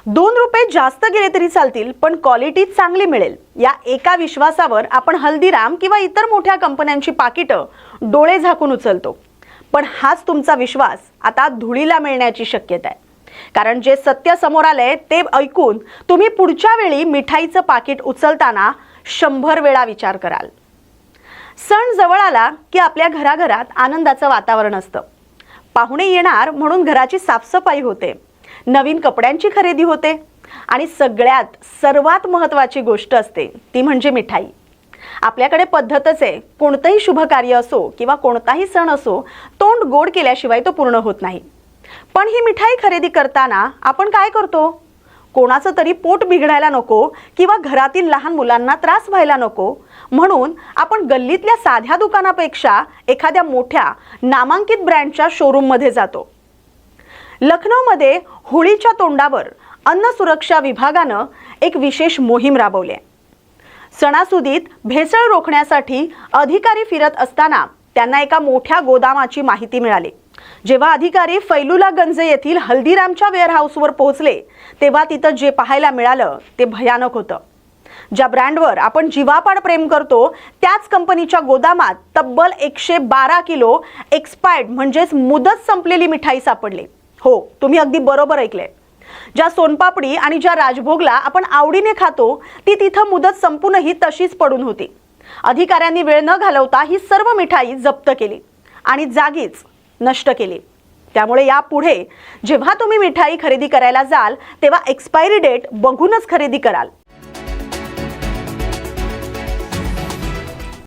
₹2 जास्त गेले तरी चालतील, पण क्वालिटी चांगली मिळेल या एका विश्वासावर आपण हल्दीराम किंवा इतर मोठ्या कंपन्यांची पाकिटं डोळे झाकून उचलतो. पण हाच तुमचा विश्वास आता धुळीला मिळण्याची शक्यता आहे. कारण जे सत्य समोर आलंय ते ऐकून तुम्ही पुढच्या वेळी मिठाईचं पाकिट उचलताना 100 वेळा विचार कराल. सण जवळ आला की आपल्या घराघरात आनंदाचं वातावरण असतं. पाहुणे येणार म्हणून घराची साफसफाई होते, नवीन कपड्यांची खरेदी होते आणि सर्वात महत्त्वाची गोष्ट असते ती म्हणजे मिठाई. आपल्याकडे पद्धतच आहे, कोणतंही शुभ कार्य असो किंवा कोणताही सण असो, तोंड गोड केल्याशिवाय तो पूर्ण होत नाही. पण ही मिठाई खरेदी करताना आपण काय करतो? कोणाचं तरी पोट बिघडायला नको किंवा घरातील लहान मुलांना त्रास व्हायला नको म्हणून आपण गल्लीतल्या साध्या दुकानापेक्षा एखाद्या मोठ्या नामांकित ब्रँडच्या शोरूममध्ये जातो. लखनौमध्ये होळीच्या तोंडावर अन्न सुरक्षा विभागानं एक विशेष मोहीम राबवली आहे. सणासुदीत भेसळ रोखण्यासाठी अधिकारी फिरत असताना त्यांना एका मोठ्या गोदामाची माहिती मिळाली. जेव्हा अधिकारी फैलुलागंज येथील हल्दीरामच्या वेअरहाऊसवर पोहोचले तेव्हा तिथं जे पाहायला मिळालं ते भयानक होतं. ज्या ब्रँडवर आपण जीवापाड प्रेम करतो त्याच कंपनीच्या गोदामात तब्बल 112 किलो एक्सपायर्ड म्हणजेच मुदत संपलेली मिठाई सापडली. हो, तुम्ही अगदी बरोबर ऐकले. ज्या सोनपापडी आणि ज्या राजभोगला आपण आवडीने खातो ती तिथं मुदत संपूनही तशीच पडून होती. अधिकाऱ्यांनी वेळ न घालवता ही सर्व मिठाई जप्त केली आणि जागीच नष्ट केली. त्यामुळे यापुढे जेव्हा तुम्ही मिठाई खरेदी करायला जाल तेव्हा एक्सपायरी डेट बघूनच खरेदी कराल.